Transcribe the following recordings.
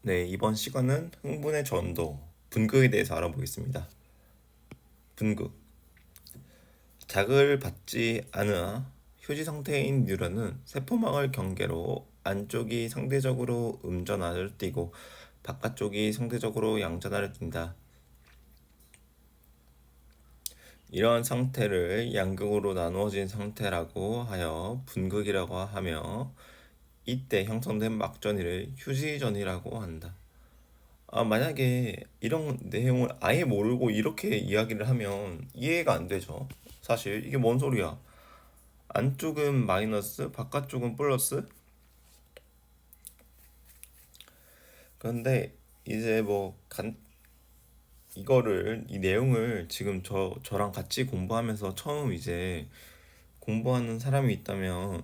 네, 이번 시간은 흥분의 전도, 분극에 대해서 알아보겠습니다. 분극. 자극을 받지 않아 휴지 상태인 뉴런은 세포막을 경계로 안쪽이 상대적으로 음전화를 띠고 바깥쪽이 상대적으로 양전화를 띈다. 이러한 상태를 양극으로 나누어진 상태라고 하여 분극이라고 하며 이때 형성된 막전이를 휴지전이라고 한다. 만약에 이런 내용을 아예 모르고 이렇게 이야기를 하면 이해가 안 되죠. 사실 이게 뭔 소리야? 안쪽은 마이너스, 바깥쪽은 플러스? 그런데 이제 이 내용을 지금 저랑 같이 공부하면서 처음 이제 공부하는 사람이 있다면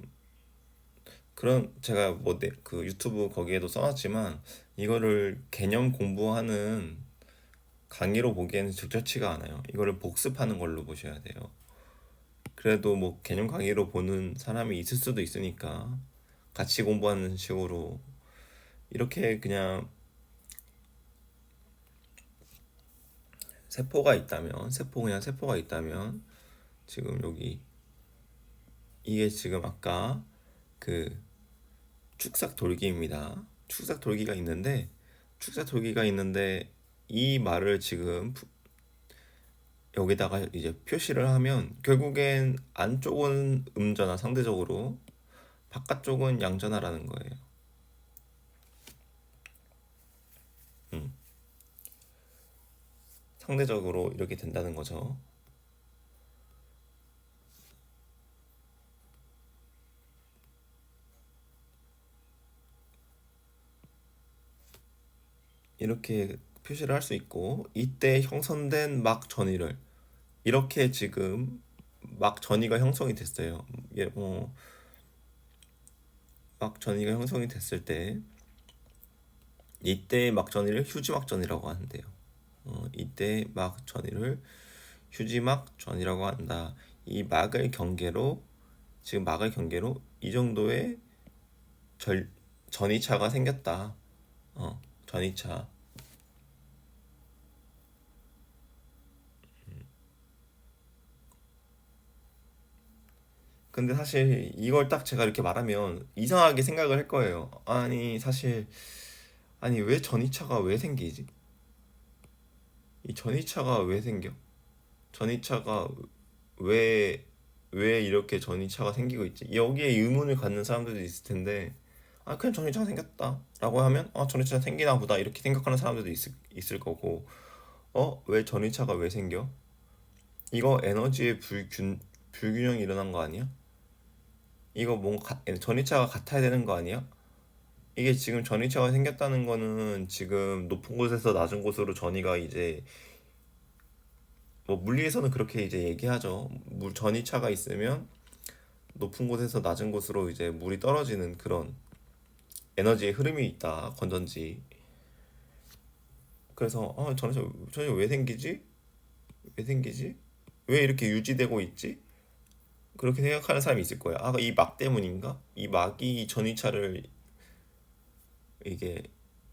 그런 제가 그 유튜브 거기에도 써놨지만 이거를 개념 공부하는 강의로 보기에는 적절치가 않아요. 이거를 복습하는 걸로 보셔야 돼요. 그래도 개념 강의로 보는 사람이 있을 수도 있으니까 같이 공부하는 식으로 이렇게 그냥 세포가 있다면 지금 여기 이게 지금 아까 그 축삭 돌기입니다. 축삭 돌기가 있는데 이 말을 지금 여기다가 이제 표시를 하면 결국엔 안쪽은 음전화 상대적으로 바깥쪽은 양전화라는 거예요. 음, 상대적으로 이렇게 된다는 거죠. 이렇게 표시를 할 수 있고 이때 형성된 막 전이를 이렇게 지금 막 전이가 형성이 됐어요. 막 전이가 형성이 됐을 때 이때 막 전이를 휴지막 전이라고 하는데요. 이때 막 전이를 휴지막 전이라고 한다. 이 막을 경계로 이 정도의 전이차가 생겼다. 전이차. 근데 사실 이걸 딱 제가 이렇게 말하면 이상하게 생각을 할 거예요. 아니 왜 전이차가 왜 생기지? 이 전이차가 왜 생겨? 전이차가 왜 이렇게 전이차가 생기고 있지? 여기에 의문을 갖는 사람들도 있을 텐데 그냥 전이차가 생겼다 라고 하면 전이차가 생기나 보다 이렇게 생각하는 사람들도 있을 거고 왜 전이차가 왜 생겨? 이거 에너지의 불균형이 일어난 거 아니야? 이거 뭔가 전이차가 같아야 되는 거 아니야? 이게 지금 전이차가 생겼다는 거는 지금 높은 곳에서 낮은 곳으로 전이가 이제 물리에서는 그렇게 이제 얘기하죠. 물 전이차가 있으면 높은 곳에서 낮은 곳으로 이제 물이 떨어지는 그런 에너지의 흐름이 있다. 건전지. 그래서 전이차 왜 생기지? 왜 생기지? 왜 이렇게 유지되고 있지? 그렇게 생각하는 사람이 있을 거야. 이 막 때문인가? 이 막이 전이차를 이게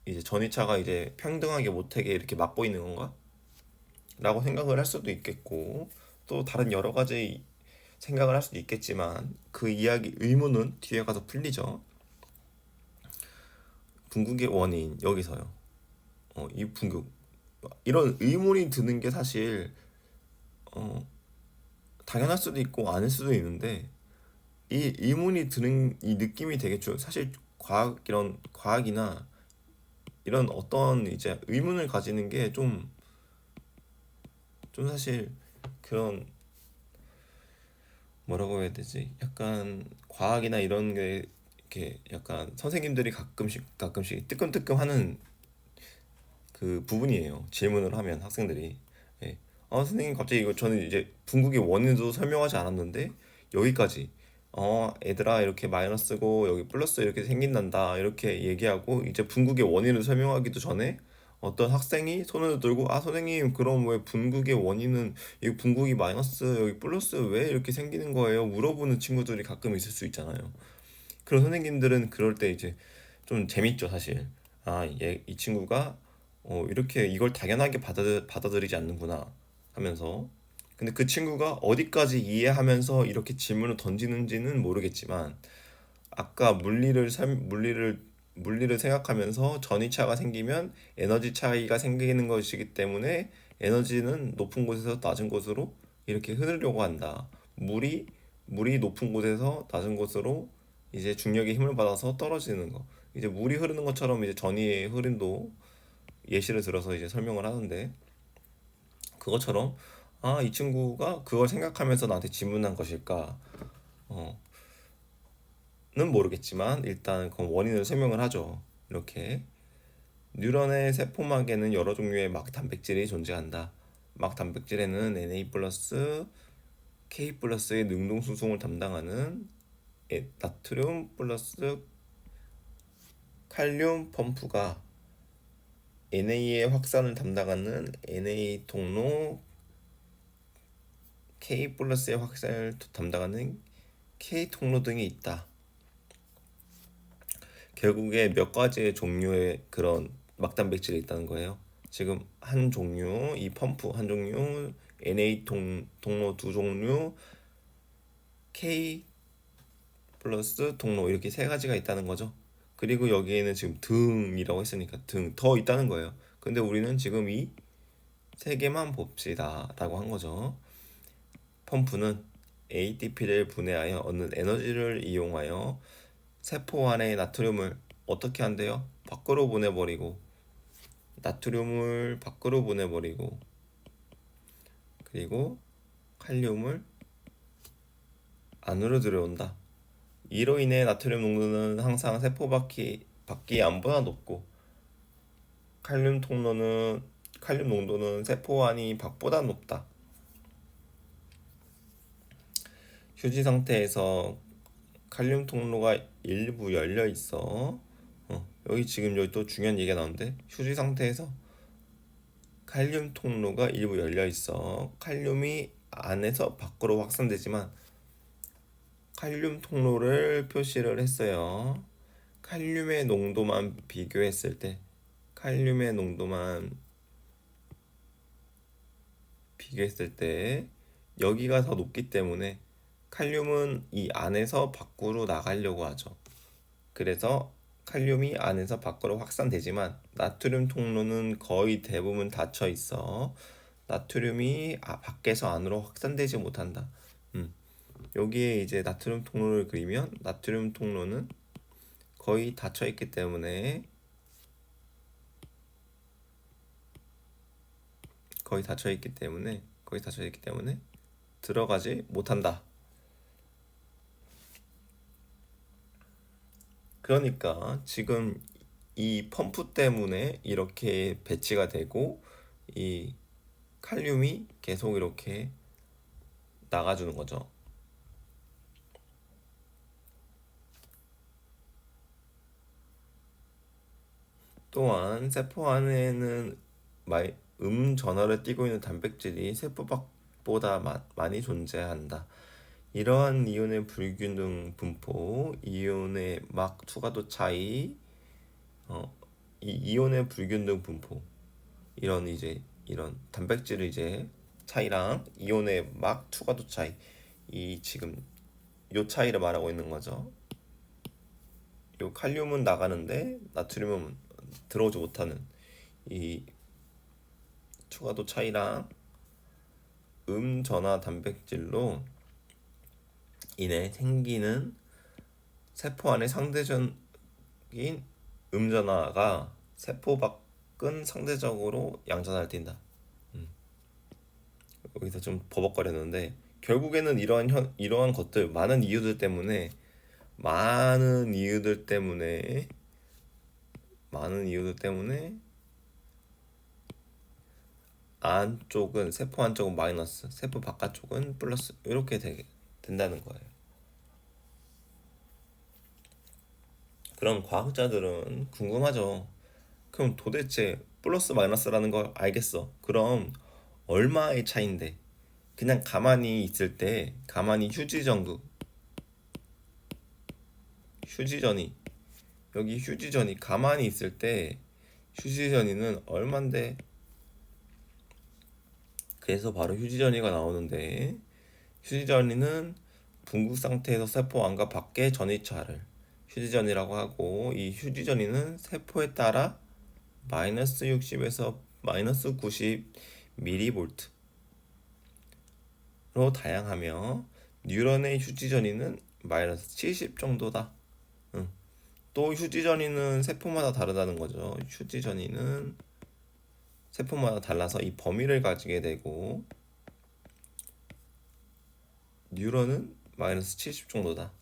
이제 전이차가 이제 평등하게 못하게 이렇게 막고 있는 건가? 라고 생각을 할 수도 있겠고 또 다른 여러 가지 생각을 할 수도 있겠지만 그 이야기 의문은 뒤에 가서 풀리죠. 분국의 원인 여기서요. 이 분국 이런 의문이 드는 게 사실 어, 당연할 수도 있고 아닐 수도 있는데 이 의문이 드는 이 느낌이 되게 사실 이런 과학이나 이런 어떤 이제 의문을 가지는 게 좀 사실 그런 뭐라고 해야 되지? 약간 과학이나 이런 게 이렇게 약간 선생님들이 가끔씩 뜨끔뜨끔하는 그 부분이에요. 질문을 하면 학생들이 예. 선생님 갑자기 이거 저는 이제 분국의 원인도 설명하지 않았는데 여기까지 애들아 이렇게 마이너스고 여기 플러스 이렇게 생긴단다 이렇게 얘기하고 이제 분국의 원인을 설명하기도 전에 어떤 학생이 손을 들고 선생님 그럼 왜 분국의 원인은 이 분국이 마이너스 여기 플러스 왜 이렇게 생기는 거예요? 물어보는 친구들이 가끔 있을 수 있잖아요. 그런 선생님들은 그럴 때 이제 좀 재밌죠 사실. 이 친구가 이렇게 이걸 당연하게 받아들이지 않는구나 하면서, 근데 그 친구가 어디까지 이해하면서 이렇게 질문을 던지는지는 모르겠지만, 아까 물리를 생각하면서 전이차가 생기면 에너지 차이가 생기는 것이기 때문에 에너지는 높은 곳에서 낮은 곳으로 이렇게 흐르려고 한다. 물이 높은 곳에서 낮은 곳으로 이제 중력의 힘을 받아서 떨어지는 거. 이제 물이 흐르는 것처럼 이제 전이의 흐름도 예시를 들어서 이제 설명을 하는데, 그것처럼 이 친구가 그걸 생각하면서 나한테 질문한 것일까? 어, 는 모르겠지만 일단 그 원인을 설명을 하죠. 이렇게 뉴런의 세포막에는 여러 종류의 막 단백질이 존재한다. 막 단백질에는 Na 플러스 K 플러스의 능동 수송을 담당하는 나트륨 플러스 칼륨 펌프가, NA의 확산을 담당하는 NA 통로, K 플러스의 확산을 담당하는 K 통로 등이 있다. 결국에 몇 가지의 종류의 그런 막단백질이 있다는 거예요. 지금 한 종류, 이 펌프 한 종류, NA 통로 두 종류, K 플러스 통로, 이렇게 세 가지가 있다는 거죠. 그리고 여기에는 지금 등이라고 했으니까 등 더 있다는 거예요. 근데 우리는 지금 이 세 개만 봅시다 라고 한 거죠. 펌프는 ATP를 분해하여 얻는 에너지를 이용하여 세포 안의 나트륨을 어떻게 한대요? 밖으로 보내버리고, 나트륨을 밖으로 보내버리고, 그리고 칼륨을 안으로 들여온다. 이로 인해 나트륨 농도는 항상 세포 밖이 안보다 높고, 칼륨 농도는 세포 안이 밖보다 높다. 휴지 상태에서 칼륨 통로가 일부 열려 있어. 여기 또 중요한 얘기가 나오는데, 휴지 상태에서 칼륨 통로가 일부 열려 있어. 칼륨이 안에서 밖으로 확산되지만 칼륨 통로를 표시를 했어요. 칼륨의 농도만 비교했을 때, 칼륨의 농도만 비교했을 때 여기가 더 높기 때문에 칼륨은 이 안에서 밖으로 나가려고 하죠. 그래서 칼륨이 안에서 밖으로 확산되지만 나트륨 통로는 거의 대부분 닫혀 있어. 나트륨이 밖에서 안으로 확산되지 못한다. 여기에 이제 나트륨 통로를 그리면 나트륨 통로는 거의 닫혀 있기 때문에 들어가지 못한다. 그러니까 지금 이 펌프 때문에 이렇게 배치가 되고, 이 칼륨이 계속 이렇게 나가주는 거죠. 또한 세포 안에는 전하를 띠고 있는 단백질이 세포 밖보다 많이 존재한다. 이러한 이온의 불균등 분포, 이온의 막 투과도 차이, 이 이온의 불균등 분포, 이런 단백질의 이제 차이랑 이온의 막 투과도 차이, 이 지금 요 차이를 말하고 있는 거죠. 요 칼륨은 나가는데 나트륨은 들어오지 못하는 이 투과도 차이랑 전하 단백질로 인해 생기는 세포 안의 상대적인 전하가 세포 밖은 상대적으로 양전하를 띈다. 여기서 좀 버벅거렸는데, 결국에는 이러한 것들, 많은 이유들 때문에 세포 안쪽은 마이너스, 세포 바깥쪽은 플러스, 이렇게 된다는 거예요. 그럼 과학자들은 궁금하죠. 그럼 도대체 플러스 마이너스라는 걸 알겠어. 그럼 얼마의 차인데? 그냥 가만히 있을 때, 가만히 휴지전이 여기 휴지전이 가만히 있을 때 휴지전이는 얼만데, 그래서 바로 휴지전이가 나오는데, 휴지전이는 붕괴 상태에서 세포 안과 밖의 전이차를 휴지전이라고 하고, 이 휴지전이는 세포에 따라 마이너스 60에서 마이너스 90 밀리볼트로 다양하며, 뉴런의 휴지전이는 마이너스 70 정도다. 또 휴지전이는 세포마다 다르다는 거죠. 휴지전이는 세포마다 달라서 이 범위를 가지게 되고, 뉴런은 마이너스 70 정도다.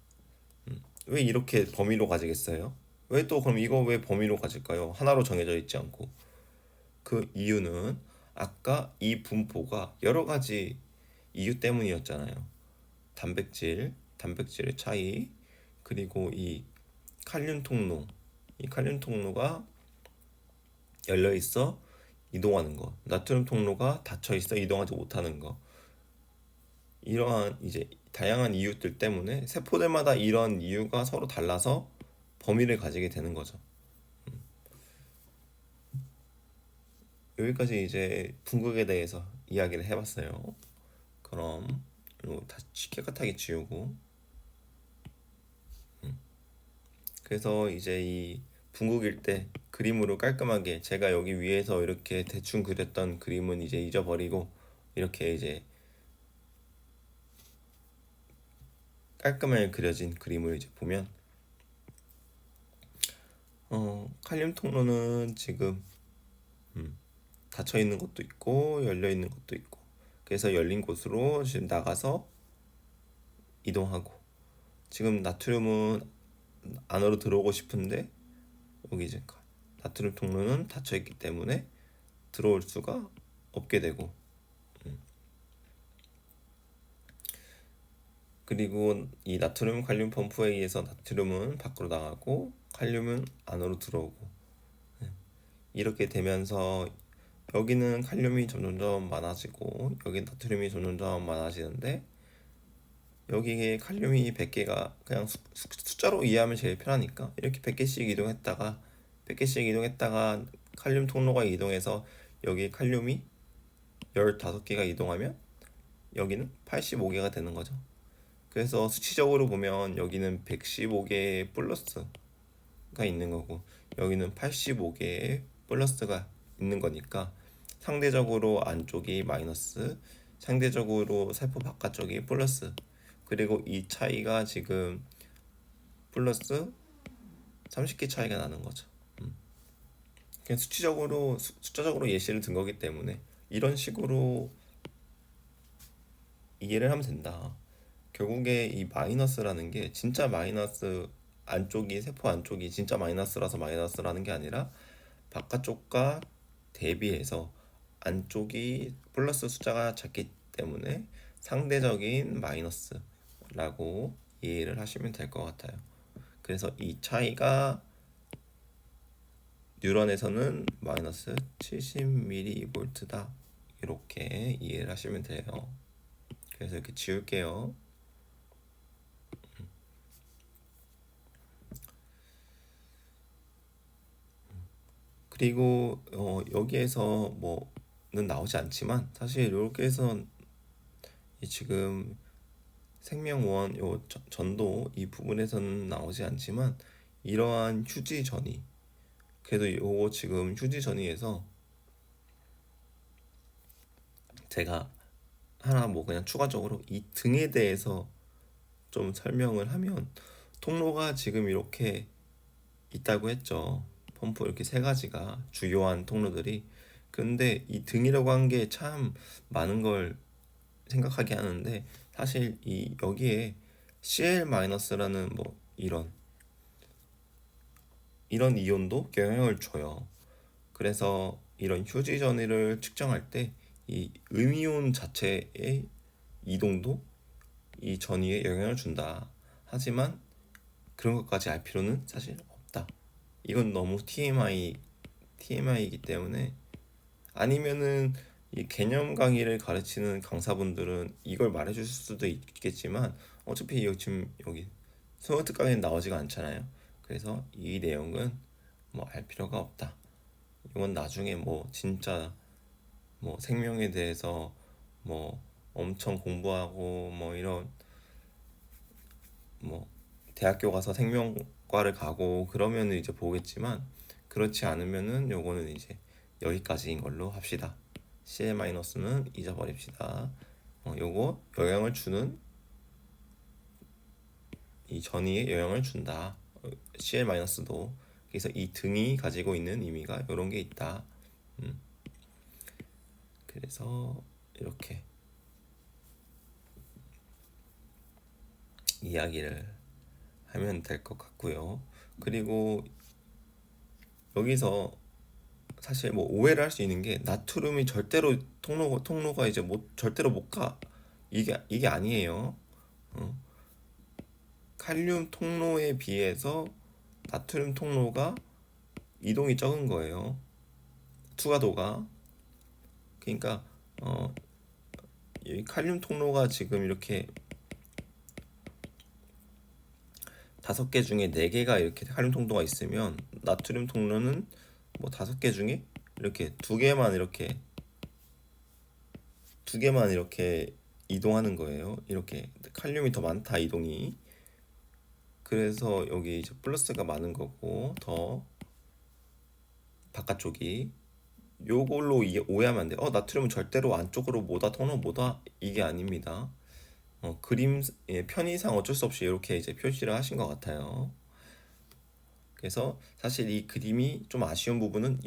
왜 이렇게 범위로 가지겠어요? 왜 또 그럼 이거 왜 범위로 가질까요? 하나로 정해져 있지 않고. 그 이유는 아까 이 분포가 여러 가지 이유 때문이었잖아요. 단백질의 차이, 그리고 이 칼륨 통로, 이 칼륨 통로가 열려 있어 이동하는 거, 나트륨 통로가 닫혀 있어 이동하지 못하는 거, 이러한 이제 다양한 이유들 때문에 세포들마다 이런 이유가 서로 달라서 범위를 가지게 되는 거죠. 여기까지 이제 분극에 대해서 이야기를 해봤어요. 그럼 이거 다시 깨끗하게 지우고, 그래서 이제 이 분극일 때 그림으로 깔끔하게, 제가 여기 위에서 이렇게 대충 그렸던 그림은 이제 잊어버리고, 이렇게 이제 깔끔하게 그려진 그림을 이제 보면, 칼륨 통로는 지금 닫혀 있는 것도 있고 열려 있는 것도 있고, 그래서 열린 곳으로 지금 나가서 이동하고, 지금 나트륨은 안으로 들어오고 싶은데 여기 이제 나트륨 통로는 닫혀 있기 때문에 들어올 수가 없게 되고, 그리고 이 나트륨 칼륨 펌프에 의해서 나트륨은 밖으로 나가고 칼륨은 안으로 들어오고, 이렇게 되면서 여기는 칼륨이 점점점 많아지고 여기 나트륨이 점점점 많아지는데, 여기에 칼륨이 100개가 그냥 숫자로 이해하면 제일 편하니까 이렇게 100개씩 이동했다가 100개씩 이동했다가 칼륨 통로가 이동해서 여기 칼륨이 15개가 이동하면 여기는 85개가 되는 거죠. 그래서 수치적으로 보면 여기는 115개의 플러스가 있는 거고 여기는 85개의 플러스가 있는 거니까, 상대적으로 안쪽이 마이너스, 상대적으로 세포 바깥쪽이 플러스, 그리고 이 차이가 지금 플러스 30개 차이가 나는 거죠. 그냥 숫자적으로 예시를 든 거기 때문에 이런 식으로 이해를 하면 된다. 결국에 이 마이너스라는 게 진짜 마이너스, 안쪽이 세포 안쪽이 진짜 마이너스라서 마이너스라는 게 아니라 바깥쪽과 대비해서 안쪽이 플러스 숫자가 작기 때문에 상대적인 마이너스라고 이해를 하시면 될 것 같아요. 그래서 이 차이가 뉴런에서는 마이너스 70mV다, 이렇게 이해를 하시면 돼요. 그래서 이렇게 지울게요. 그리고 여기에서 뭐는 나오지 않지만 사실 이렇게 해서 지금 생명원 요 전도 이 부분에서는 나오지 않지만, 이러한 휴지 전이, 그래도 요거 지금 휴지 전이에서 제가 하나 그냥 추가적으로 이 등에 대해서 좀 설명을 하면, 통로가 지금 이렇게 있다고 했죠. 펌프 이렇게 세 가지가 주요한 통로들이. 근데 이 등이라고 한 게 참 많은 걸 생각하게 하는데, 사실 이 여기에 Cl-라는 이런 이온도 영향을 줘요. 그래서 이런 휴지 전위를 측정할 때 이 음이온 자체의 이동도 이 전위에 영향을 준다. 하지만 그런 것까지 알 필요는 사실 없다. 이건 너무 TMI이기 때문에, 아니면은 이 개념 강의를 가르치는 강사분들은 이걸 말해줄 수도 있겠지만 어차피 지금 여기 스마트 강의는 나오지가 않잖아요. 그래서 이 내용은 뭐 알 필요가 없다. 이건 나중에 뭐 진짜 뭐 생명에 대해서 뭐 엄청 공부하고 뭐 이런 뭐 대학교 가서 생명과를 가고 그러면은 이제 보겠지만, 그렇지 않으면은 요거는 이제 여기까지인 걸로 합시다. CL-는 잊어버립시다. 요거 영향을 주는, 이 전이에 영향을 준다. CL-도. 그래서 이 등이 가지고 있는 의미가 이런 게 있다. 그래서 이렇게 이야기를 하면 될 것 같고요. 그리고 여기서 사실 뭐 오해를 할 수 있는 게, 나트륨이 절대로 통로가 이제 절대로 못 가. 이게 아니에요. 어? 칼륨 통로에 비해서 나트륨 통로가 이동이 적은 거예요. 투과도가. 그러니까 이 칼륨 통로가 지금 이렇게 5개 중에 4개가 이렇게 칼륨 통로가 있으면, 나트륨 통로는 뭐 5개 중에 이렇게 2개만 이렇게 이동하는 거예요. 이렇게 칼륨이 더 많다, 이동이. 그래서 여기 이제 플러스가 많은 거고, 더 바깥쪽이. 요걸로 이게 오해하면 안 돼. 나트륨은 절대로 안쪽으로 뭐다, 통로 뭐다, 이게 아닙니다. 그림 편의상 어쩔 수 없이 이렇게 이제 표시를 하신 것 같아요. 그래서 사실 이 그림이 좀 아쉬운 부분은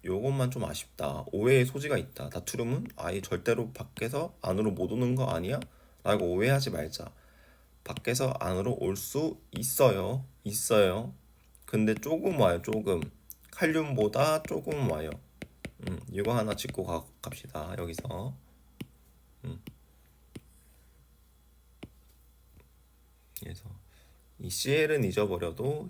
요것만 좀 아쉽다. 오해의 소지가 있다. 나트륨은 아예 절대로 밖에서 안으로 못 오는 거 아니야? 라고 오해하지 말자. 밖에서 안으로 올 수 있어요. 있어요. 근데 조금 와요. 조금. 칼륨보다 조금 와요. 이거 하나 짚고 갑시다. 여기서. 그래서 이 CL은 잊어버려도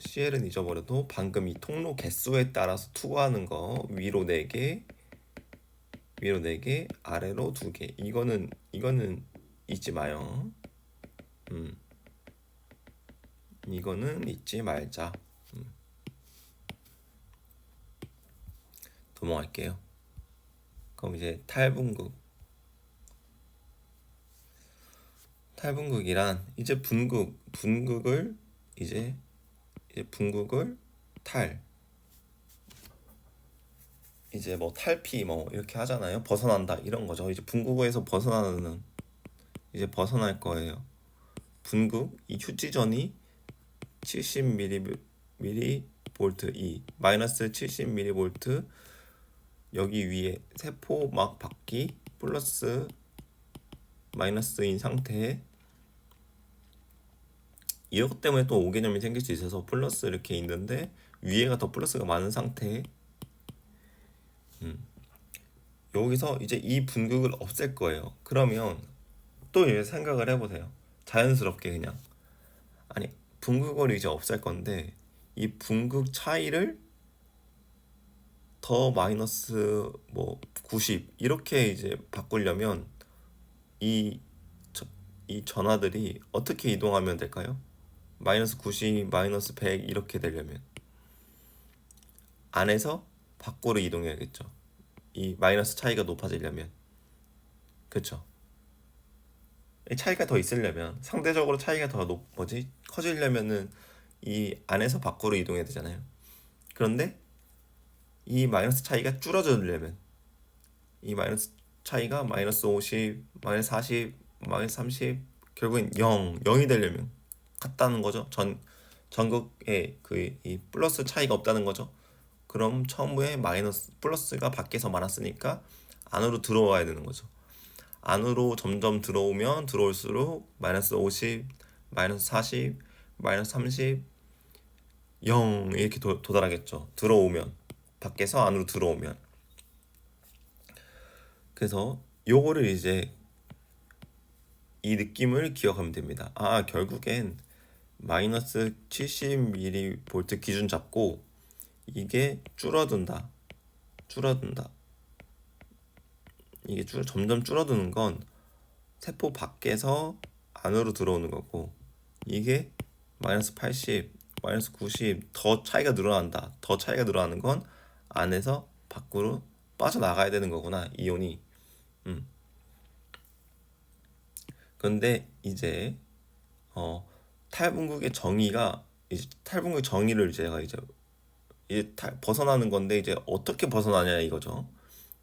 방금 이 통로 개수에 따라서 투과하는 거, 위로 4개, 아래로 2개. 이거는 잊지 마요. 이거는 잊지 말자. 넘어갈게요. 그럼 이제 탈분극이란 이제 분극을 이제 분극을 이제 뭐 탈피 뭐 이렇게 하잖아요. 벗어난다 이런 거죠. 이제 분극에서 벗어날 거예요. 분극, 이 휴지전이 70mV 마이너스 70mV, 여기 위에 세포막 밖이 플러스 마이너스인 상태에, 이것 때문에 또 오개념이 생길 수 있어서 플러스 이렇게 있는데 위에가 더 플러스가 많은 상태에, 여기서 이제 이 분극을 없앨 거예요. 그러면 또 이제 생각을 해보세요. 자연스럽게 그냥, 아니 분극을 이제 없앨 건데 이 분극 차이를 더 마이너스 뭐 90 이렇게 이제 바꾸려면 이 전하들이 어떻게 이동하면 될까요? 마이너스 90, 마이너스 100 이렇게 되려면 안에서 밖으로 이동해야겠죠. 이 마이너스 차이가 높아지려면. 그쵸? 이 차이가 더 있으려면, 상대적으로 차이가 더 커지려면은 이 안에서 밖으로 이동해야 되잖아요. 그런데 이 마이너스 차이가 줄어들려면, 이 마이너스 차이가 마이너스 50, 마이너스 40, 마이너스 30, 결국엔 0이 되려면 같다는 거죠. 전극에 이 플러스 차이가 없다는 거죠. 그럼 처음에 마이너스 플러스가 밖에서 많았으니까 안으로 들어와야 되는 거죠. 안으로 점점 들어올수록 마이너스 50, 마이너스 40, 마이너스 30, 0 이렇게 도달하겠죠. 밖에서 안으로 들어오면. 그래서 요거를 이제 이 느낌을 기억하면 됩니다. 결국엔 마이너스 70mV 기준 잡고 이게 줄어든다. 이게 점점 줄어드는 건 세포 밖에서 안으로 들어오는 거고, 이게 마이너스 80, 마이너스 90 더 차이가 늘어난다. 더 차이가 늘어나는 건 안에서 밖으로 빠져나가야 되는 거구나, 이온이. 그런데 이제 탈분극의 정의가 이제 탈분극 정의를 제가 이제 벗어나는 건데 이제 어떻게 벗어나냐 이거죠.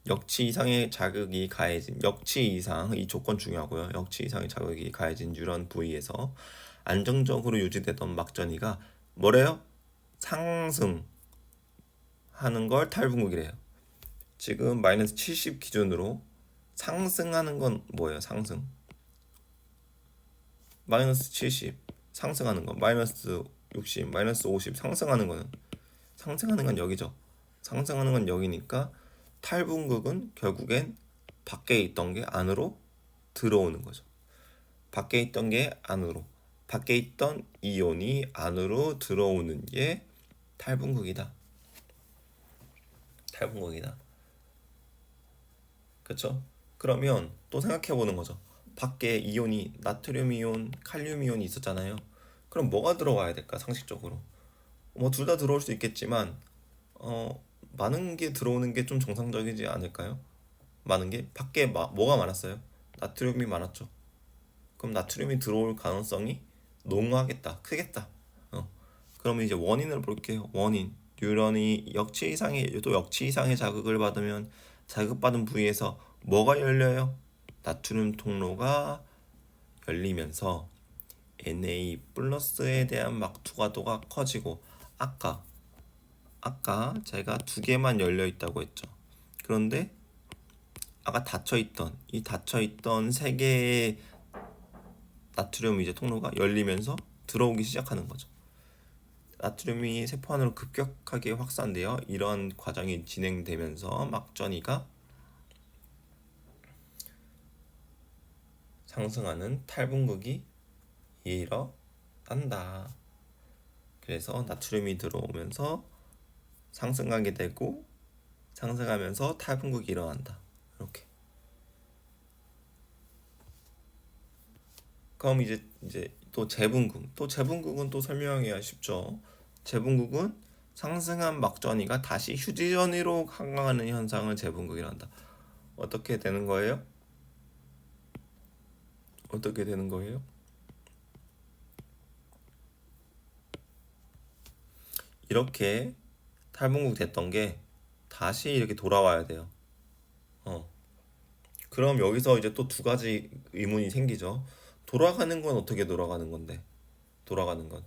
역치 이상의 자극이 가해진 역치 이상 이 조건 중요하고요. 역치 이상의 자극이 가해진 뉴런 부위에서 안정적으로 유지되던 막전이가 뭐래요? 상승하는 걸 탈분극이래요. 지금 마이너스 70 기준으로 상승하는 건 뭐예요? 상승. 마이너스 70 상승하는 거, 마이너스 60, 마이너스 50 상승하는 건 여기죠. 상승하는 건 여기니까 탈분극은 결국엔 밖에 있던 게 안으로 들어오는 거죠. 밖에 있던 게 안으로, 밖에 있던 이온이 안으로 들어오는 게 탈분극이다. 탈분극이다. 그렇죠? 그러면 또 생각해 보는 거죠. 밖에 이온이 나트륨 이온, 칼륨 이온이 있었잖아요. 그럼 뭐가 들어와야 될까? 상식적으로. 뭐 둘 다 들어올 수 있겠지만 많은 게 들어오는 게 좀 정상적이지 않을까요? 많은 게 밖에 뭐가 많았어요? 나트륨이 많았죠. 그럼 나트륨이 들어올 가능성이 농후하겠다, 크겠다. 그러면 이제 원인을 볼게요. 원인. 뉴런이 역치 이상의 자극을 받으면 자극받은 부위에서 뭐가 열려요? 나트륨 통로가 열리면서 Na 플러스에 대한 막투과도가 커지고 아까 제가 두 개만 열려 있다고 했죠. 그런데 아까 닫혀 있던 세 개의 나트륨 이제 통로가 열리면서 들어오기 시작하는 거죠. 나트륨이 세포 안으로 급격하게 확산되어 이런 과정이 진행되면서 막전이가 상승하는 탈분극이 일어난다. 그래서 나트륨이 들어오면서 상승하게 되고 상승하면서 탈분극이 일어난다. 이렇게. 그럼 이제 또 재분극은 또 설명하기가 쉽죠. 재분극은 상승한 막전이가 다시 휴지전이로 항강하는 현상을 재분극이란다. 어떻게 되는 거예요? 어떻게 되는 거예요? 이렇게 탈분극 됐던 게 다시 이렇게 돌아와야 돼요. 그럼 여기서 이제 또 두 가지 의문이 생기죠. 돌아가는 건 어떻게 돌아가는 건데? 돌아가는 건.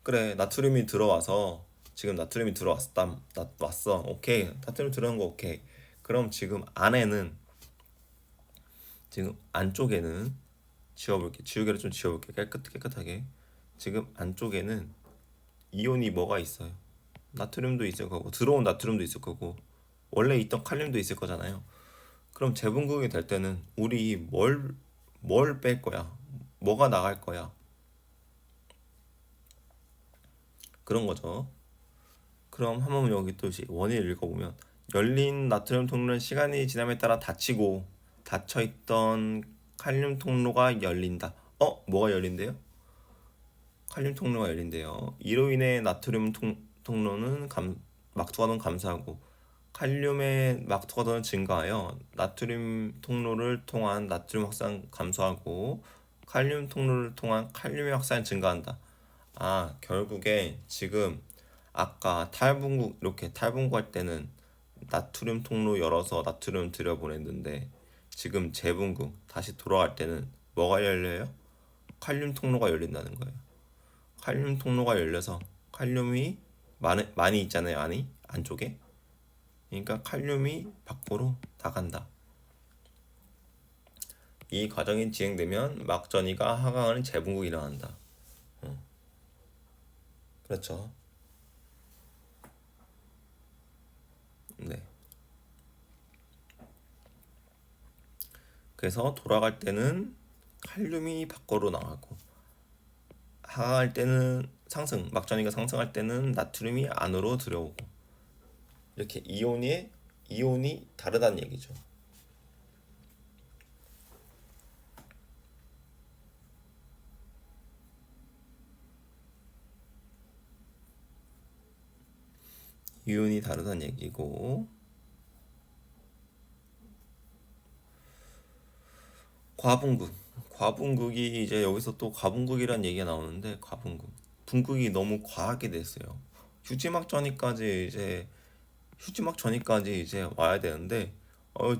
그래, 나트륨이 들어와서 지금 나트륨이 왔어. 오케이. 나트륨 들어온 거 오케이. 그럼 지금 안쪽에는 지워볼게. 지우개를 좀 지워볼게. 깨끗하게. 지금 안쪽에는 이온이 뭐가 있어요? 나트륨도 있을 거고 들어온 나트륨도 있을 거고 원래 있던 칼륨도 있을 거잖아요. 그럼 재분극이 될 때는 우리 뭘 뺄 거야? 뭐가 나갈 거야? 그런 거죠. 그럼 한번 여기 또 원인을 읽어보면 열린 나트륨 통로는 시간이 지남에 따라 닫혀있던 칼륨 통로가 열린다. 뭐가 열린대요? 칼륨 통로가 열린대요. 이로 인해 나트륨 통로는 막투과도는 감소하고 칼륨의 막투과도는 증가하여 나트륨 통로를 통한 나트륨 확산 감소하고 칼륨 통로를 통한 칼륨의 확산이 증가한다. 결국에 지금 아까 이렇게 탈분구할 때는 나트륨 통로 열어서 나트륨 들여보냈는데 지금 재분구 다시 돌아갈 때는 뭐가 열려요? 칼륨 통로가 열린다는 거예요. 칼륨 통로가 열려서 칼륨이 많이 있잖아요, 안쪽에. 그러니까 칼륨이 밖으로 나간다. 이 과정이 진행되면 막전이가 하강하는 재분구가 일어난다. 그렇죠. 네. 그래서 돌아갈 때는 칼륨이 밖으로 나가고 하강할 때는 막전이가 상승할 때는 나트륨이 안으로 들어오고 이렇게 이온이 다르다는 얘기죠. 이윤이 다르다는 얘기고, 과분극. 과분극이 이제 여기서 또 과분극이란 얘기가 나오는데, 과분극. 분극이 너무 과하게 됐어요. 휴지막 전이까지 이제 와야 되는데,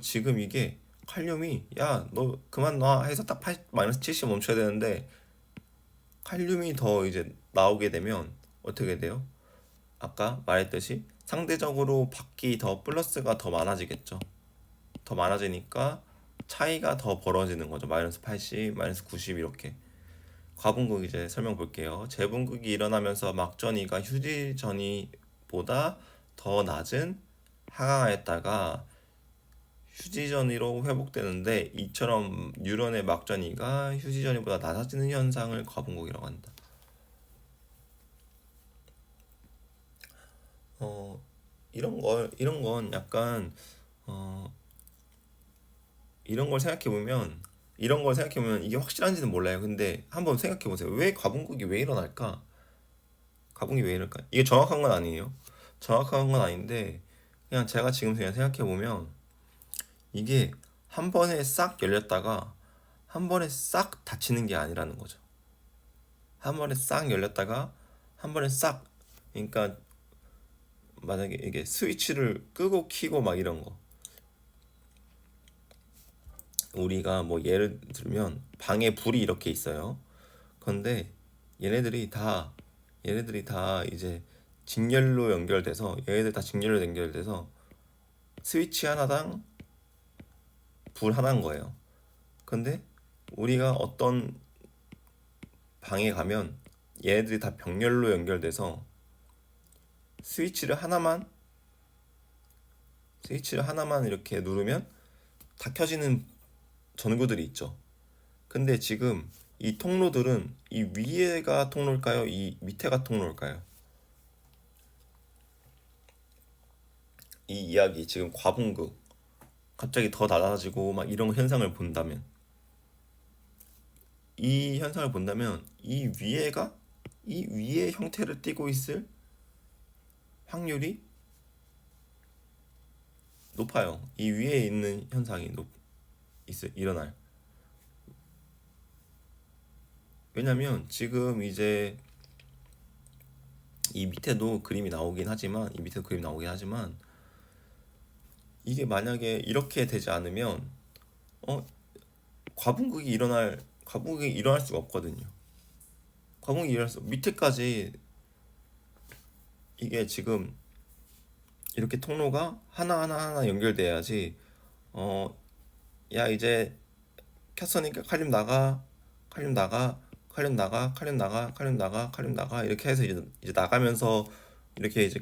지금 이게 칼륨이, 야, 너 그만 놔 해서 딱 마이너스 70 멈춰야 되는데, 칼륨이 더 이제 나오게 되면 어떻게 돼요? 아까 말했듯이 상대적으로 밖이 더 플러스가 더 많아지겠죠. 더 많아지니까 차이가 더 벌어지는 거죠. 마이너스 80, 마이너스 90 이렇게. 과분극 이제 설명 볼게요. 재분극이 일어나면서 막전이가 휴지전이보다 더 낮은 하강하였다가 휴지전이로 회복되는데, 이처럼 뉴런의 막전이가 휴지전이보다 낮아지는 현상을 과분극이라고 한다. 이런 건 약간 어, 이런 걸 생각해 보면 이게 확실한지는 몰라요. 근데 한번 생각해 보세요. 왜 과분극이 왜 일어날까? 과분극이 왜 일어날까? 이게 정확한 건 아니에요. 정확한 건 아닌데, 그냥 제가 지금 그냥 생각해 보면 이게 한 번에 싹 열렸다가 한 번에 싹 닫히는 게 아니라는 거죠. 한 번에 싹 열렸다가 한 번에 싹, 그러니까 만약에 이게 스위치를 끄고 키고 막 이런 거, 우리가 뭐 예를 들면 방에 불이 이렇게 있어요. 그런데 얘네들이 다 얘네들이 다 이제 직렬로 연결돼서, 얘네들 다 직렬로 연결돼서 스위치 하나당 불 하나인 거예요. 근데 우리가 어떤 방에 가면 얘네들이 다 병렬로 연결돼서 스위치를 하나만 스위치를 하나만 이렇게 누르면 다 켜지는 전구들이 있죠. 근데 지금 이 통로들은 이 위에가 통로일까요? 이 밑에가 통로일까요? 이 이야기 지금 과분극 갑자기 더 낮아지고 막 이런 현상을 본다면, 이 위의 형태를 띠고 있을 확률이 높아요. 이 위에 있는 현상이 일어날. 왜냐면 지금 이제 이 밑에도 그림이 나오긴 하지만 이게 만약에 이렇게 되지 않으면 어 과분극이 일어날 수가 없거든요. 과분극이 일어날 수 밑에까지, 이게 지금 이렇게 통로가 하나 연결돼야지. 어 야, 이제 켰으니까 칼륨 나가, 칼륨 나가 이렇게 해서 이제 나가면서 이렇게 이제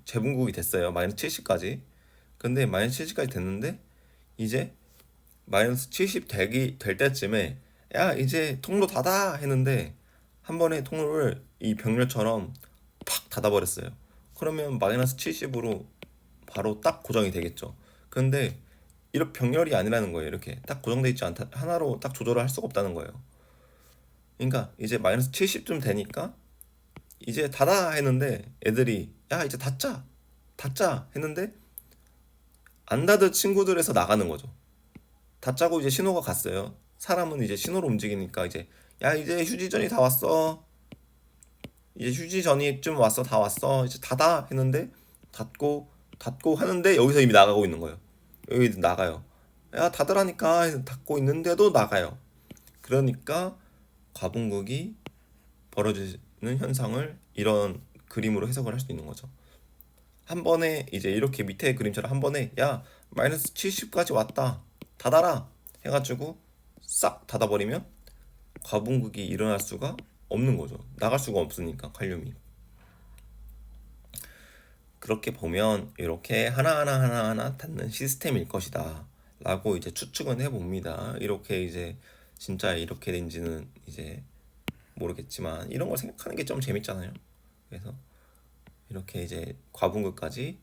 재분국이 됐어요. 마이너스 70까지. 근데 마이너스 70까지 됐는데 이제 마이너스 70 될 때쯤에, 야, 이제 통로 닫아 했는데 한 번에 통로를 이 병렬처럼 팍 닫아버렸어요. 그러면 마이너스 70으로 바로 딱 고정이 되겠죠. 근데 이렇게 병렬이 아니라는 거예요. 이렇게 딱 고정돼 있지 않다, 하나로 딱 조절을 할 수가 없다는 거예요. 그러니까 이제 마이너스 70쯤 되니까 이제 닫아 했는데 애들이, 야, 이제 닫자 했는데 안 닫은 친구들에서 나가는 거죠. 닫자고 이제 신호가 갔어요. 사람은 이제 신호로 움직이니까 이제, 야, 이제 휴지전이 다 왔어. 이제 휴지전이 좀 왔어. 다 왔어. 이제 닫아 했는데 닫고 하는데 여기서 이미 나가고 있는 거예요. 여기 나가요. 야, 닫으라니까 해서 닫고 있는데도 나가요. 그러니까 과분극이 벌어지는 현상을 이런 그림으로 해석을 할 수 있는 거죠. 한 번에 이제 이렇게 밑에 그림처럼 한 번에, 야, 마이너스 70까지 왔다, 닫아라 해가지고 싹 닫아버리면 과분극이 일어날 수가 없는 거죠. 나갈 수가 없으니까 칼륨이. 그렇게 보면 이렇게 하나하나 닫는 시스템일 것이다 라고 이제 추측은 해봅니다. 이렇게 이제 진짜 이렇게 된지는 이제 모르겠지만 이런 걸 생각하는 게 좀 재밌잖아요. 그래서 이렇게 이제 과분극까지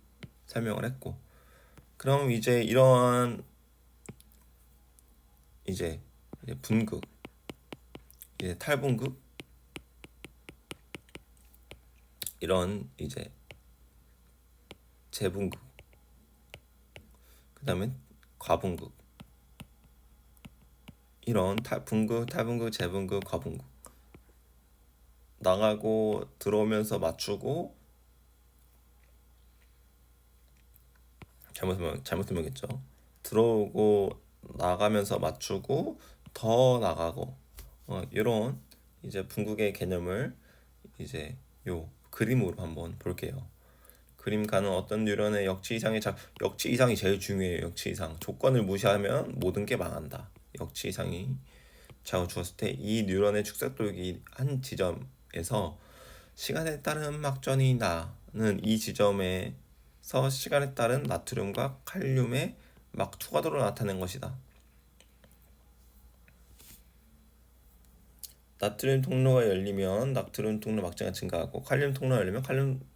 설명을 했고, 그럼 이제 이러한 이제 분극, 이제 탈분극, 이런 이제 재분극, 그 다음에 과분극, 이런 분극, 탈분극, 재분극, 과분극 나가고 들어오면서 맞추고, 잘못 설명했죠. 들어오고 나가면서 맞추고 더 나가고, 이런 이제 분국의 개념을 이제 요 그림으로 한번 볼게요. 그림 가는 어떤 뉴런의 역치 이상이 제일 중요해요. 역치 이상. 조건을 무시하면 모든 게 망한다. 역치 이상이 자고 주었을 때 이 뉴런의 축삭도역이 한 지점에서 시간에 따른 막전이 나는 이 지점에서 시간에 따른 나트륨과 칼륨의 막 투과도로 나타낸 것이다. 나트륨 통로가 열리면 나트륨 통로 막전이 증가하고, 칼륨 통로가 열리면 칼륨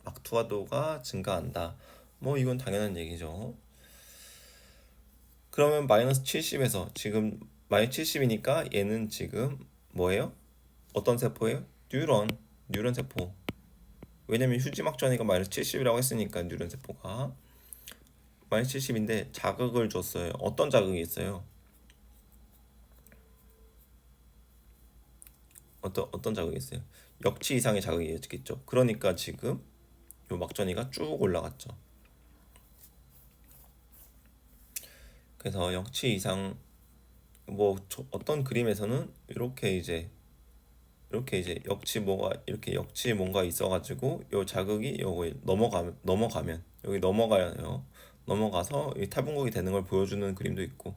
막투과도가 증가한다. 뭐 이건 당연한 얘기죠. 그러면 마이너스 70에서 지금 마이너스 70이니까 얘는 지금 뭐예요? 어떤 세포예요? 뉴런 세포. 왜냐면 휴지막전이가 마이너스 70이라고 했으니까 뉴런 세포가 마이너스 70인데 자극을 줬어요. 어떤 자극이 있어요? 어떤 자극이 있어요? 역치 이상의 자극이 있겠죠. 그러니까 지금 요 막전이가 쭉 올라갔죠. 그래서 역치 이상, 뭐 어떤 그림에서는 이렇게 이제 역치 뭔가 있어가지고 요 자극이 요거 넘어가면 여기 넘어가요. 넘어가서 이 탈분극이 되는 걸 보여주는 그림도 있고,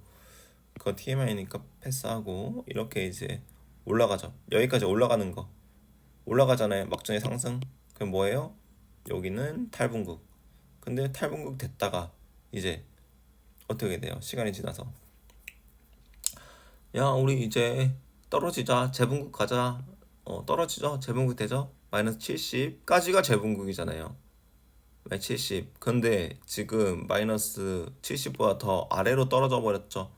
그거 TMI니까 패스하고 이렇게 이제 올라가죠. 여기까지 올라가는 거 올라가잖아요. 막전의 상승. 그럼 뭐예요? 여기는 탈분극. 근데 탈분극 됐다가 이제 어떻게 돼요? 시간이 지나서 야 우리 이제 떨어지자, 재분극 가자. 떨어지죠? 재분극 되죠? 마이너스 70까지가 재분극이잖아요. 마이너스 70. 근데 지금 마이너스 70보다 더 아래로 떨어져 버렸죠.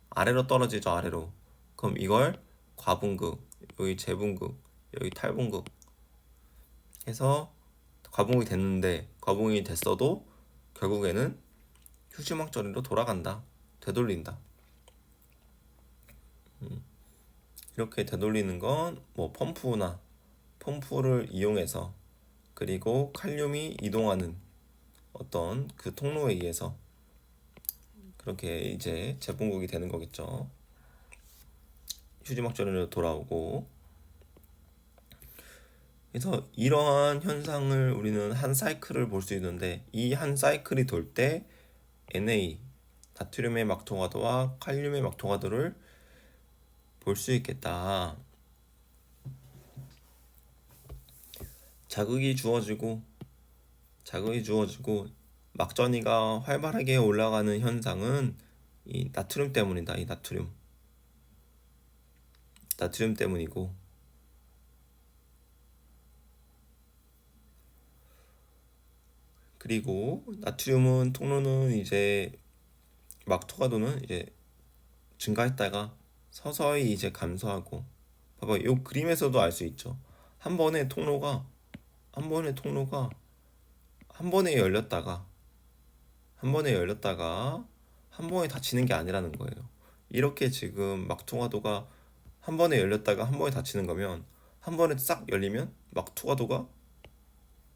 아래로 떨어지죠. 아래로. 그럼 이걸 과분극, 여기 재분극, 여기 탈분극 해서 과분극이 됐는데, 과분극이 됐어도 결국에는 휴지막절리로 돌아간다. 되돌린다. 이렇게 되돌리는 건 뭐 펌프를 이용해서, 그리고 칼륨이 이동하는 어떤 그 통로에 의해서 그렇게 이제 재분극이 되는 거겠죠. 휴지막절리로 돌아오고. 그래서 이러한 현상을 우리는 한 사이클을 볼 수 있는데, 이 한 사이클이 돌 때 Na, 나트륨의 막통화도와 칼륨의 막통화도를 볼 수 있겠다. 자극이 주어지고 막전이가 활발하게 올라가는 현상은 이 나트륨 때문이다. 이 나트륨 때문이고, 그리고 나트륨은 통로는 이제 막토가도는 이제 증가했다가 서서히 이제 감소하고, 봐봐, 이 그림에서도 알 수 있죠. 한 번에 통로가 한 번에 열렸다가 한 번에 닫히는 게 아니라는 거예요. 이렇게 지금 막통화도가 한 번에 열렸다가 한 번에 닫히는 거면, 한 번에 싹 열리면 막통화도가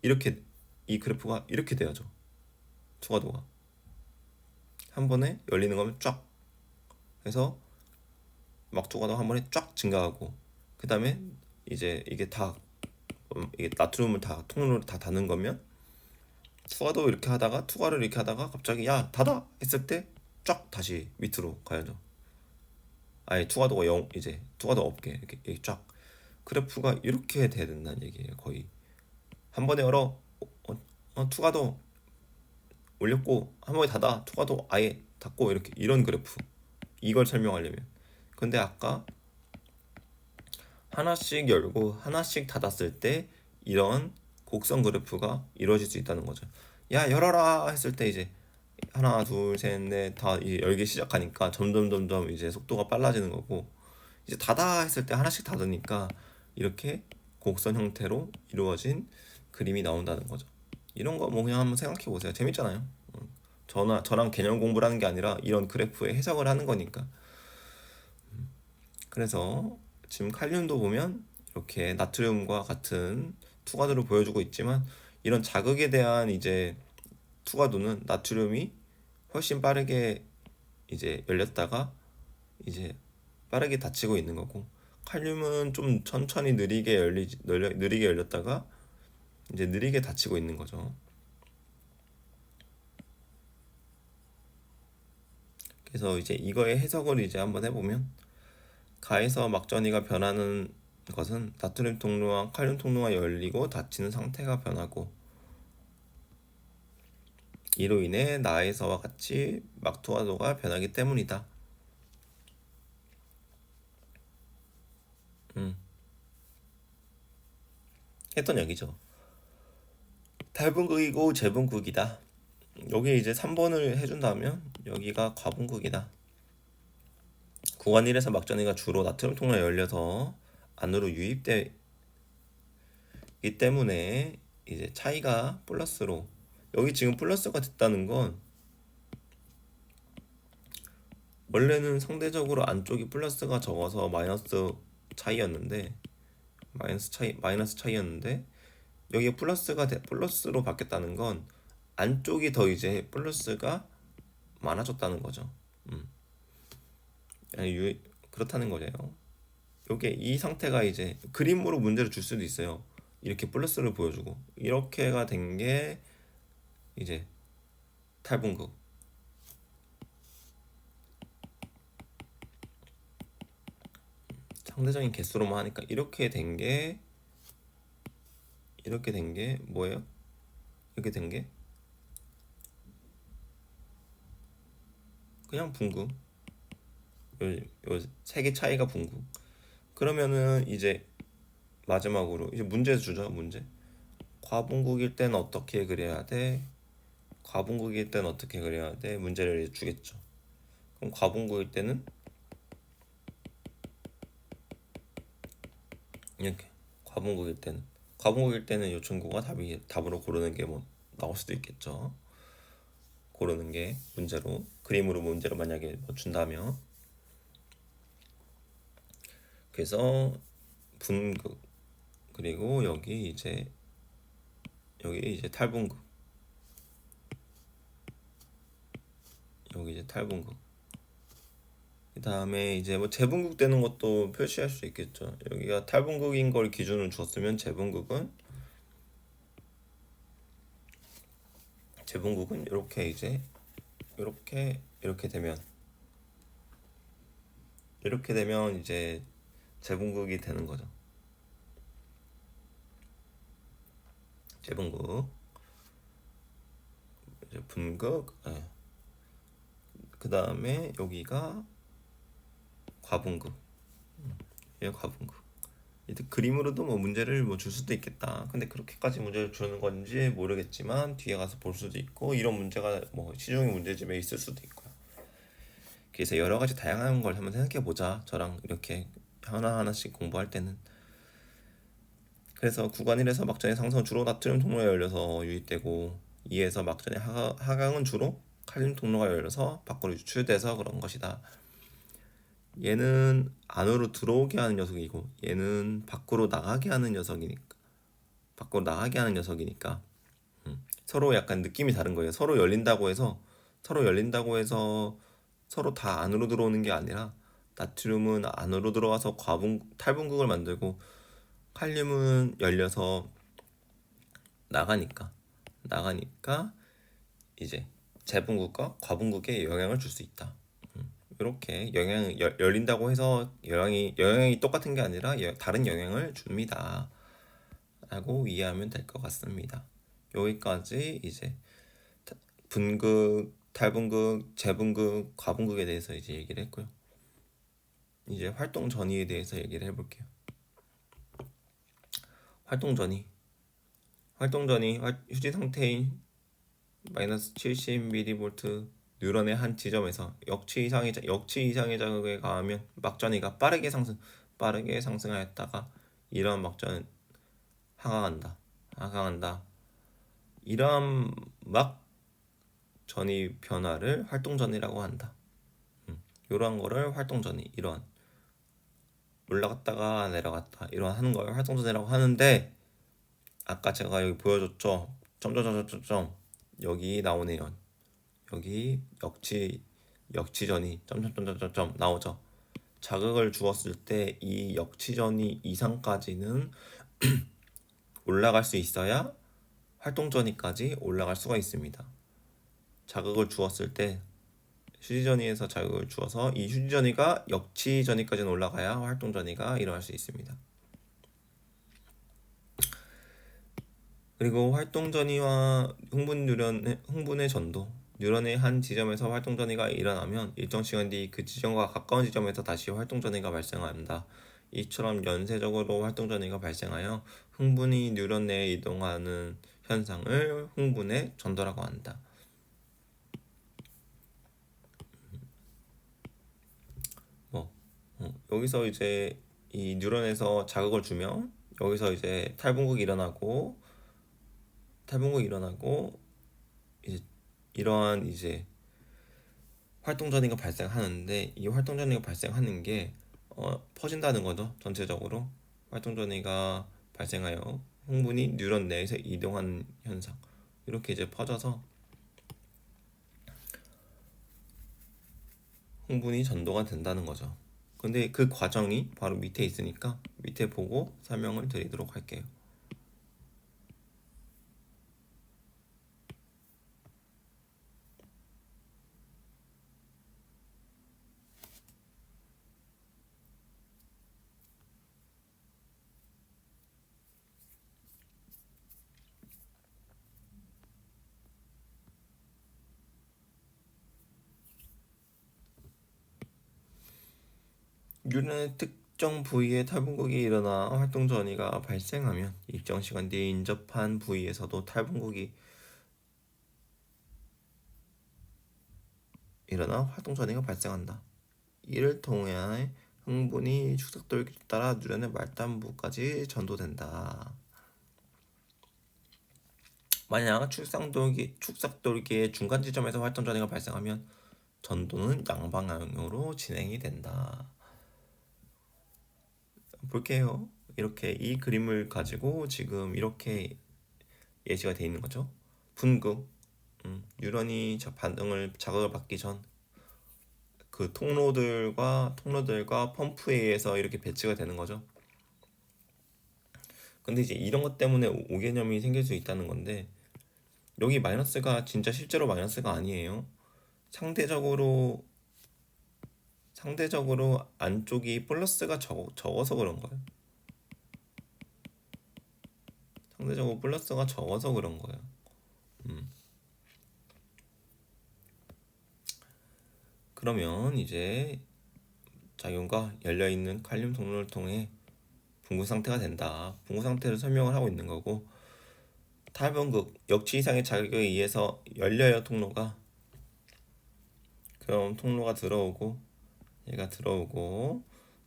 이렇게, 이 그래프가 이렇게 돼야죠. 통화도가 한 번에 열리는 거면 쫙 해서 막통화도 한 번에 쫙 증가하고, 그 다음에 이제 이게 나트륨을 다 통로를 다 닫는 거면 투과를 이렇게 하다가 갑자기 야 닫아 했을 때 쫙 다시 밑으로 가야죠. 아예 투과도 없게 이렇게 쫙 그래프가 이렇게 돼야 된다는 얘기예요. 거의 한 번에 열어, 투과도 올렸고, 한 번에 닫아, 투과도 아예 닫고, 이렇게 이런 그래프, 이걸 설명하려면. 근데 아까 하나씩 열고 하나씩 닫았을 때 이런 곡선 그래프가 이루어질 수 있다는 거죠. 야 열어라 했을 때 이제 하나 둘 셋 넷 다 열기 시작하니까 점점 이제 속도가 빨라지는 거고, 이제 닫아 했을 때 하나씩 닫으니까 이렇게 곡선 형태로 이루어진 그림이 나온다는 거죠. 이런 거 뭐 그냥 한번 생각해 보세요. 재밌잖아요. 저랑 개념 공부를 하는 게 아니라 이런 그래프의 해석을 하는 거니까. 그래서 지금 칼륨도 보면 이렇게 나트륨과 같은 투과도를 보여주고 있지만 이런 자극에 대한 이제 투과도는 나트륨이 훨씬 빠르게 이제 열렸다가 이제 빠르게 닫히고 있는 거고, 칼륨은 좀 천천히 느리게 열렸다가 이제 느리게 닫히고 있는 거죠. 그래서 이제 이거의 해석을 이제 한번 해보면, 가에서 막전이가 변하는 것은 나트륨 통로와 칼륨 통로가 열리고 닫히는 상태가 변하고, 이로 인해 나에서와 같이 막투화도가 변하기 때문이다. 했던 얘기죠. 탈분극이고 재분극이다. 여기 이제 3번을 해준다면 여기가 과분극이다. 구간 1에서 막전이가 주로 나트륨 통로에 열려서 안으로 유입되기 때문에 이제 차이가 플러스로, 여기 지금 플러스가 됐다는 건 원래는 상대적으로 안쪽이 플러스가 적어서 마이너스 차이였는데 여기에 플러스로 바뀌었다는 건 안쪽이 더 이제 플러스가 많아졌다는 거죠. 그렇다는 거예요. 요게 이 상태가 이제 그림으로 문제를 줄 수도 있어요. 이렇게 플러스를 보여주고 이렇게가 된 게 이제 탈분극. 상대적인 개수로만 하니까 이렇게 된 게 뭐예요? 이렇게 된 게 그냥 분극. 요 세 개 차이가 분극. 그러면은 이제 마지막으로 이제 문제 주죠. 문제. 과분극일 때는 어떻게 그려야 돼? 과분극일 때는 어떻게 그려야 돼? 문제를 주겠죠. 그럼 과분극일 때는 이렇게. 과분극일 때는 이 친구가 답으로 고르는 게 뭐 나올 수도 있겠죠. 고르는 게 그림으로 문제로 만약에 뭐 준다면. 그래서 분극, 그리고 여기 이제 탈분극, 여기 이제 탈분극. 그 다음에 이제 뭐 재분극 되는 것도 표시할 수 있겠죠. 여기가 탈분극인 걸 기준으로 줬으면 재분극은 이렇게 이제 이렇게 되면 이제 재분극이 되는 거죠. 재분극, 이제 분극, 그 다음에 여기가 과분극, 얘 과분극. 이제 그림으로도 뭐 문제를 뭐 줄 수도 있겠다. 근데 그렇게까지 문제를 주는 건지 모르겠지만 뒤에 가서 볼 수도 있고, 이런 문제가 뭐 시중의 문제집에 있을 수도 있고요. 그래서 여러 가지 다양한 걸 한번 생각해 보자. 저랑 이렇게 하나하나씩 공부할 때는. 그래서 구간 1에서 막전의 상승은 주로 나트륨 통로가 열려서 유입되고, 2에서 막전의 하강은 주로 칼륨 통로가 열려서 밖으로 유출돼서 그런 것이다. 얘는 안으로 들어오게 하는 녀석이고 얘는 밖으로 나가게 하는 녀석이니까 서로 약간 느낌이 다른 거예요. 서로 열린다고 해서 서로 다 안으로 들어오는 게 아니라, 나트륨은 안으로 들어와서 탈분극을 만들고 칼륨은 열려서 나가니까 이제 재분극과 과분극에 영향을 줄 수 있다. 이렇게 열린다고 해서 영향이 똑같은 게 아니라 다른 영향을 줍니다 라고 이해하면 될 것 같습니다. 여기까지 이제 분극, 탈분극, 재분극, 과분극에 대해서 이제 얘기를 했고요. 이제 활동 전이에 대해서 얘기를 해볼게요. 활동 전이 휴지 상태인 마이너스 70mV 뉴런의 한 지점에서 역치 이상의 자극에 가하면 막전이가 빠르게 상승하였다가 이러한 막전은 하강한다. 이러한 막 전이 변화를 활동전이라고 한다. 이러한 거를 활동전이, 이런 올라갔다가 내려갔다 이런 하는 걸 활동전이라고 하는데, 아까 제가 여기 보여줬죠. 점점점점점 여기 나오네요. 여기 역치전이 점점점점점 나오죠. 자극을 주었을 때 이 역치전이 이상까지는 올라갈 수 있어야 활동전이까지 올라갈 수가 있습니다. 자극을 주었을 때 휴지전이에서 자극을 주어서 이 휴지전이가 역치전이까지는 올라가야 활동전이가 일어날 수 있습니다. 그리고 활동전이와 흥분의 전도, 뉴런의 한 지점에서 활동전이가 일어나면 일정 시간 뒤 그 지점과 가까운 지점에서 다시 활동전이가 발생합니다. 이처럼 연쇄적으로 활동전이가 발생하여 흥분이 뉴런 내에 이동하는 현상을 흥분의 전도라고 한다. 여기서 이제 이 뉴런에서 자극을 주면 여기서 이제 탈분국이 일어나고 이제 이러한 이제 활동전이가 발생하는데, 이 활동전이가 발생하는 게 퍼진다는 거죠. 전체적으로 활동전이가 발생하여 흥분이 뉴런 내에서 이동하는 현상, 이렇게 이제 퍼져서 흥분이 전도가 된다는 거죠. 근데 그 과정이 바로 밑에 있으니까 밑에 보고 설명을 드리도록 할게요. 뉴런의 특정 부위에 탈분국이 일어나 활동전이가 발생하면 일정 시간 뒤에 인접한 부위에서도 탈분국이 일어나 활동전이가 발생한다. 이를 통해 흥분이 축삭돌기에 따라 뉴런의 말단부까지 전도된다. 만약 축삭돌기의 중간 지점에서 활동전이가 발생하면 전도는 양방향으로 진행이 된다. 볼게요. 이렇게 이 그림을 가지고 지금 이렇게 예시가 되어 있는 거죠. 분극, 뉴런이 자극을 받기 전 그 통로들과 펌프에 의해서 이렇게 배치가 되는 거죠. 근데 이제 이런 것 때문에 오개념이 생길 수 있다는 건데, 여기 마이너스가 진짜 실제로 마이너스가 아니에요. 상대적으로 안쪽이 플러스가 적어서 그런 거예요. 상대적으로 플러스가 적어서 그런 거예요. 그러면 이제 작용과 열려있는 칼륨 통로를 통해 분구 상태가 된다. 분구 상태를 설명을 하고 있는 거고, 탈분극, 역치 이상의 자극에 의해서 열려요, 통로가. 그럼 통로가 들어오고, 얘가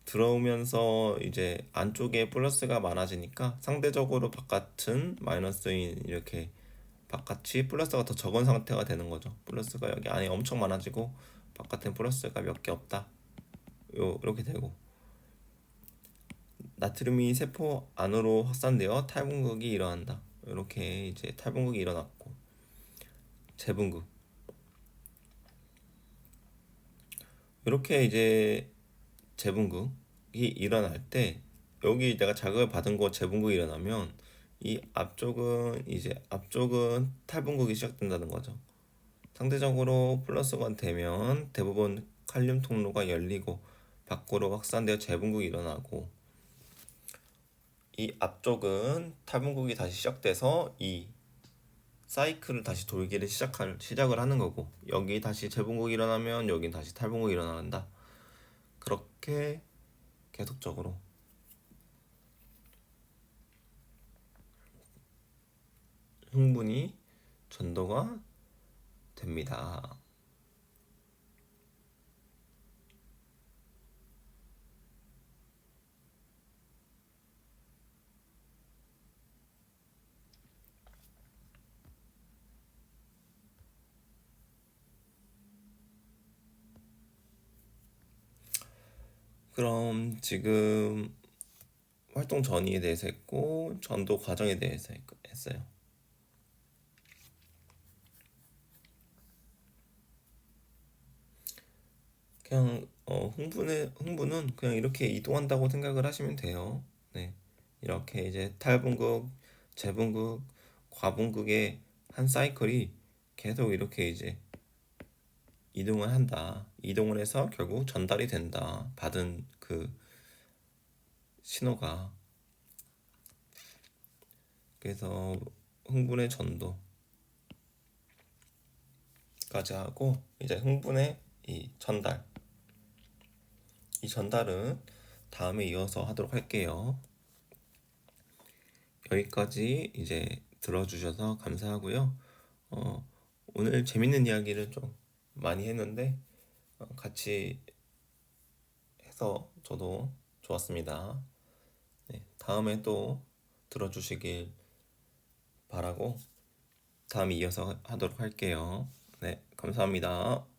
들어오면서 이제 안쪽에 플러스가 많아지니까 상대적으로 바깥은 마이너스인, 이렇게 바깥이 플러스가 더 적은 상태가 되는 거죠. 플러스가 여기 안에 엄청 많아지고 바깥엔 플러스가 몇 개 없다. 이렇게 되고, 나트륨이 세포 안으로 확산되어 탈분극이 일어난다. 이렇게 이제 탈분극이 일어났고, 재분극, 이렇게 이제 재분극이 일어날 때, 여기 내가 자극을 받은 거 재분극이 일어나면 이 앞쪽은 탈분극이 시작된다는 거죠. 상대적으로 플러스가 되면 대부분 칼륨 통로가 열리고 밖으로 확산되어 재분극이 일어나고, 이 앞쪽은 탈분극이 다시 시작돼서 이 사이클을 다시 돌기를 시작을 하는 거고, 여기 다시 재분극이 일어나면 여긴 다시 탈분극이 일어난다. 그렇게 계속적으로 흥분이 전도가 됩니다. 그럼 지금 활동 전이에 대해서 했고 전도 과정에 대해서 했어요. 그냥 흥분은 그냥 이렇게 이동한다고 생각을 하시면 돼요. 네, 이렇게 이제 탈분극, 재분극, 과분극의 한 사이클이 계속 이렇게 이제 이동을 한다. 이동을 해서 결국 전달이 된다. 받은 그 신호가. 그래서 흥분의 전도까지 하고 이제 흥분의 이 전달. 이 전달은 다음에 이어서 하도록 할게요. 여기까지 이제 들어주셔서 감사하고요. 오늘 재밌는 이야기를 좀 많이 했는데 같이 해서 저도 좋았습니다. 네, 다음에 또 들어주시길 바라고 다음에 이어서 하도록 할게요. 네, 감사합니다.